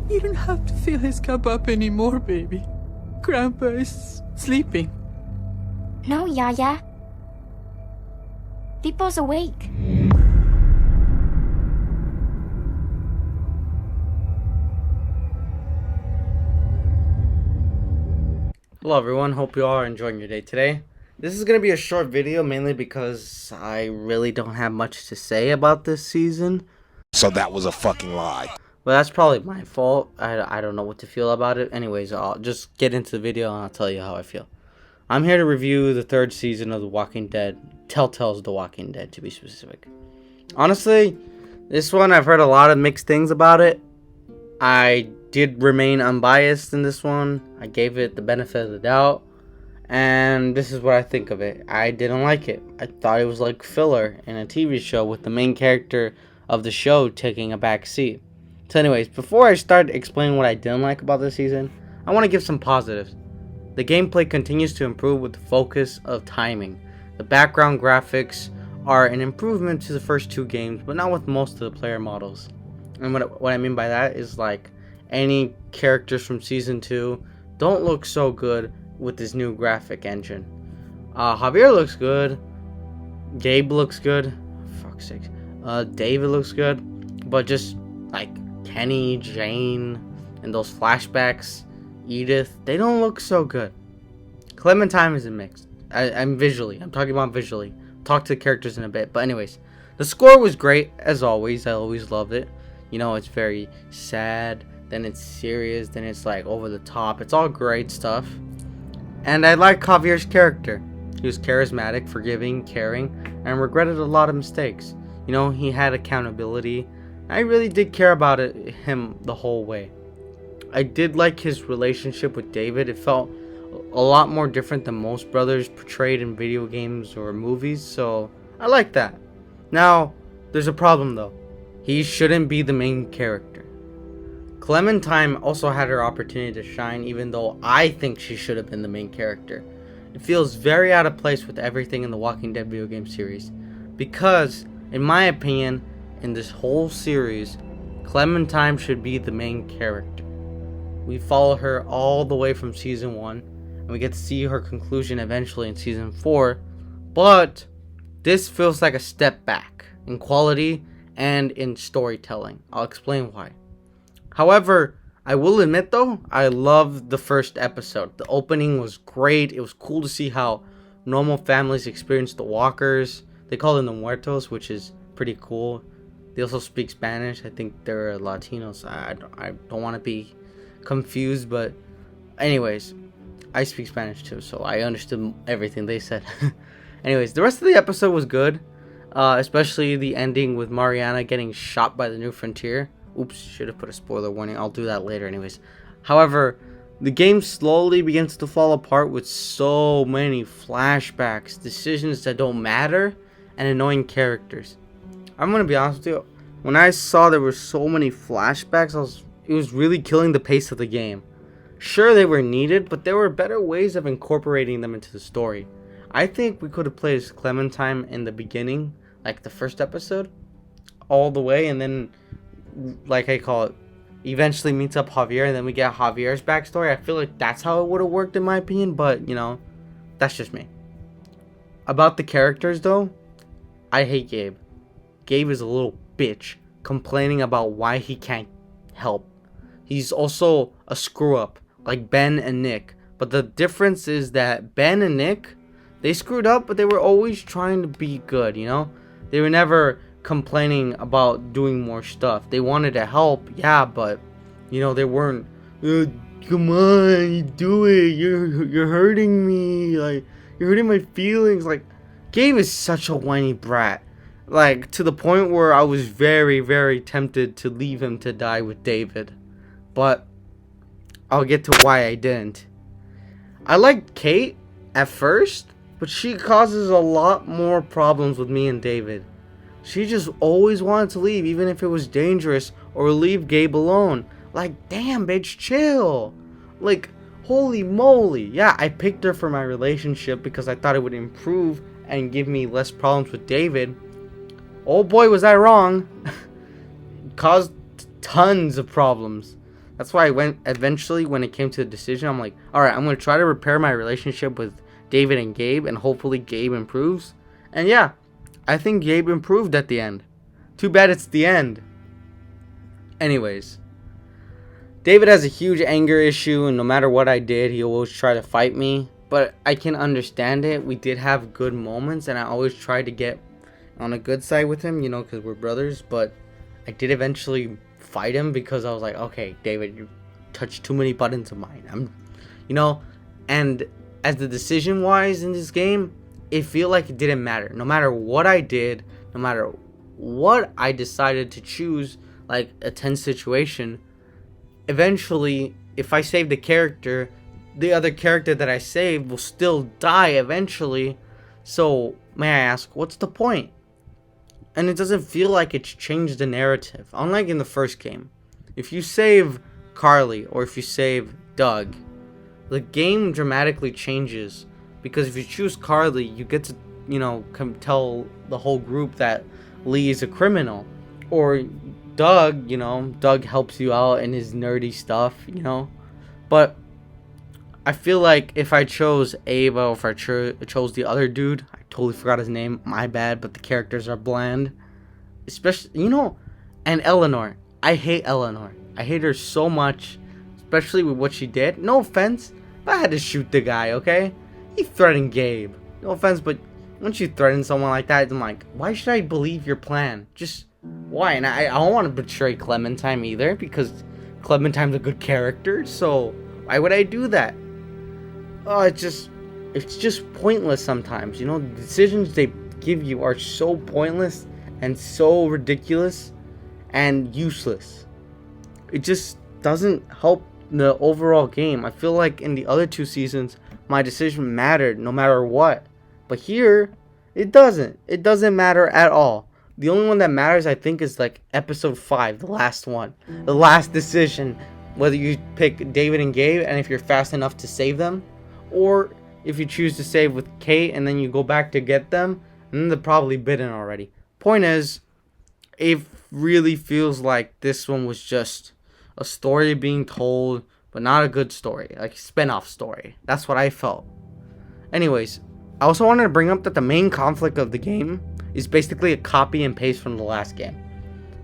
You don't have to fill his cup up anymore, baby. Grandpa is sleeping. No, Yaya. Dippo's awake. Hello everyone, hope you all are enjoying your day today. This is going to be a short video mainly because I really don't have much to say about this season. So that was a fucking lie. But that's probably my fault. I don't know what to feel about it. Anyways, I'll just get into the video and I'll tell you how I feel. I'm here to review the third season of The Walking Dead. Telltale's The Walking Dead, to be specific. Honestly, this one I've heard a lot of mixed things about it. I did remain unbiased in this one. I gave it the benefit of the doubt. And this is what I think of it. I didn't like it. I thought it was like filler in a TV show with the main character of the show taking a back seat. So anyways, before I start explaining what I didn't like about this season, I want to give some positives. The gameplay continues to improve with the focus of timing. The background graphics are an improvement to the first two games, but not with most of the player models. And what I mean by that is like any characters from season 2 don't look so good with this new graphic engine. Javier looks good. Gabe looks good. Fuck's sake. David looks good. But just like Kenny, Jane, and those flashbacks, Edith, they don't look so good. Clementine is a mix. I'm talking about visually. Talk to the characters in a bit. But anyways, the score was great as always. I always loved it. You know, it's very sad, then it's serious, then it's like over the top. It's all great stuff. And I like Javier's character. He was charismatic, forgiving, caring, and regretted a lot of mistakes. You know, he had accountability. I really did care about him the whole way. I did like his relationship with David. It felt a lot more different than most brothers portrayed in video games or movies, so I like that. Now, there's a problem though. He shouldn't be the main character. Clementine also had her opportunity to shine, even though I think she should have been the main character. It feels very out of place with everything in the Walking Dead video game series, because, in my opinion, in this whole series, Clementine should be the main character. We follow her all the way from season 1, and we get to see her conclusion eventually in season 4, but this feels like a step back in quality and in storytelling. I'll explain why. However, I will admit though, I loved the first episode. The opening was great. It was cool to see how normal families experience the walkers. They call them the muertos, which is pretty cool. They also speak Spanish. I think they're Latinos. I don't want to be confused, but anyways, I speak Spanish too, so I understood everything they said. Anyways, the rest of the episode was good, especially the ending with Mariana getting shot by the New Frontier. Oops, should have put a spoiler warning. I'll do that later anyways. However, the game slowly begins to fall apart with so many flashbacks, decisions that don't matter, and annoying characters. I'm gonna be honest with you, when I saw there were so many flashbacks, it was really killing the pace of the game. Sure, they were needed, but there were better ways of incorporating them into the story. I think we could have played as Clementine in the beginning, like the first episode, all the way, and then, like I call it, eventually meets up Javier, and then we get Javier's backstory. I feel like that's how it would have worked in my opinion, but, you know, that's just me. About the characters, though, I hate Gabe. Gabe is a little bitch, complaining about why he can't help. He's also a screw-up, like Ben and Nick. But the difference is that Ben and Nick, they screwed up, but they were always trying to be good, you know? They were never complaining about doing more stuff. They wanted to help, yeah, but, you know, they weren't, come on, you do it, you're hurting me, like, you're hurting my feelings. Like, Gabe is such a whiny brat. Like, to the point where I was very, very tempted to leave him to die with David. But I'll get to why I didn't. I liked Kate at first, but she causes a lot more problems with me and David. She just always wanted to leave, even if it was dangerous, or leave Gabe alone. Like, damn, bitch, chill. Like, holy moly. Yeah, I picked her for my relationship because I thought it would improve and give me less problems with David. Oh boy, was I wrong. Caused tons of problems. That's why I went eventually when it came to the decision. I'm like, all right, I'm gonna try to repair my relationship with David and Gabe, and hopefully Gabe improves. And yeah, I think Gabe improved at the end. Too bad it's the end. Anyways, David has a huge anger issue, and no matter what I did, he always tried to fight me. But I can understand it. We did have good moments, and I always tried to get on a good side with him, because we're brothers. But I did eventually fight him because I was like, okay, David, you touched too many buttons of mine. And as the decision-wise in this game, it feel like it didn't matter. No matter what I did, no matter what I decided to choose, like a tense situation, eventually, if I save the character, the other character that I saved will still die eventually. So, may I ask, what's the point? And it doesn't feel like it's changed the narrative. Unlike in the first game, if you save Carly or if you save Doug, the game dramatically changes. Because if you choose Carly, you get to, tell the whole group that Lee is a criminal. Or Doug, Doug helps you out in his nerdy stuff, But I feel like if I chose Ava or if I chose the other dude, I totally forgot his name, my bad, but the characters are bland. Especially, and Eleanor. I hate Eleanor. I hate her so much, especially with what she did. No offense, but I had to shoot the guy, okay? He threatened Gabe. No offense, but once you threaten someone like that, I'm like, why should I believe your plan? Just, why? And I don't want to betray Clementine either, because Clementine's a good character, so why would I do that? Oh, it's just pointless sometimes, The decisions they give you are so pointless and so ridiculous and useless. It just doesn't help the overall game. I feel like in the other two seasons, my decision mattered no matter what. But here, it doesn't. It doesn't matter at all. The only one that matters, I think, is like episode 5, the last one. The last decision. Whether you pick David and Gabe, and if you're fast enough to save them, or if you choose to save with Kate and then you go back to get them, and then they're probably bitten already. Point is, it really feels like this one was just a story being told, but not a good story. Like a spin-off story. That's what I felt. Anyways, I also wanted to bring up that the main conflict of the game is basically a copy and paste from the last game.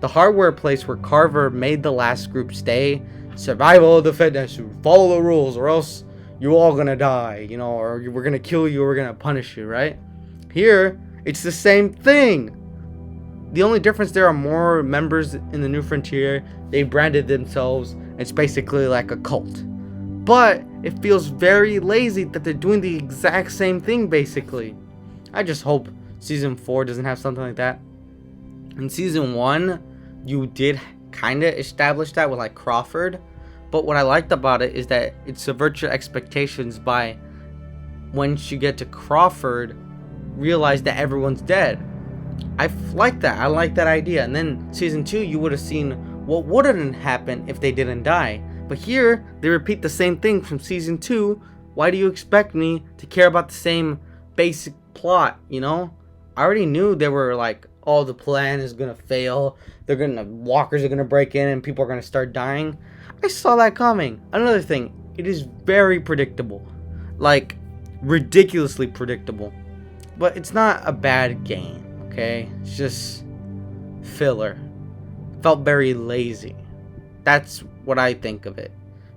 The hardware place where Carver made the last group stay, survival of the fittest, follow the rules or else you're all gonna die, or we're gonna kill you or we're gonna punish you, right? Here, it's the same thing. The only difference, there are more members in the New Frontier. They branded themselves. It's basically like a cult. But it feels very lazy that they're doing the exact same thing, basically. I just hope Season 4 doesn't have something like that. In Season 1, you did kind of establish that with like Crawford. But what I liked about it is that it subverts your expectations by, once you get to Crawford, realize that everyone's dead. I like that. I like that idea. And then Season 2, you would have seen what wouldn't happen if they didn't die. But here, they repeat the same thing from Season 2. Why do you expect me to care about the same basic plot, I already knew they were like, oh, the plan is going to fail. Walkers are going to break in and people are going to start dying. I saw that coming. Another thing, it is very predictable. Like, ridiculously predictable. But it's not a bad game, okay? It's just filler. Felt very lazy. That's what I think of it.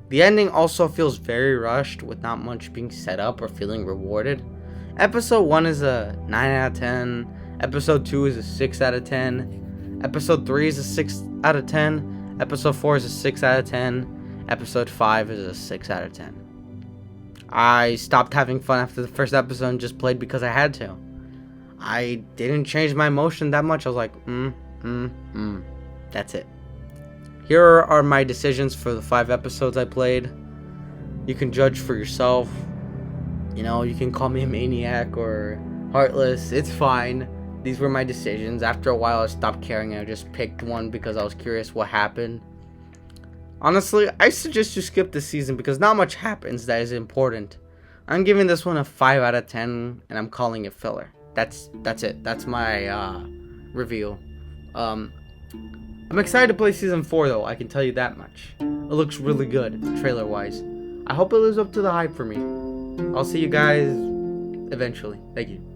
The ending also feels very rushed with not much being set up or feeling rewarded. Episode 1 is a 9 out of 10. Episode 2 is a 6 out of 10. Episode 3 is a 6 out of 10. Episode 4 is a 6 out of 10. Episode 5 is a 6 out of 10. I stopped having fun after the first episode and just played because I had to. I didn't change my emotion that much. I was like, That's it. Here are my decisions for the 5 episodes I played. You can judge for yourself. You can call me a maniac or heartless. It's fine. These were my decisions. After a while, I stopped caring and I just picked one because I was curious what happened. Honestly, I suggest you skip this season because not much happens that is important. I'm giving this one a 5 out of 10 and I'm calling it filler. That's it. That's my review. I'm excited to play Season 4, though. I can tell you that much. It looks really good, trailer-wise. I hope it lives up to the hype for me. I'll see you guys eventually. Thank you.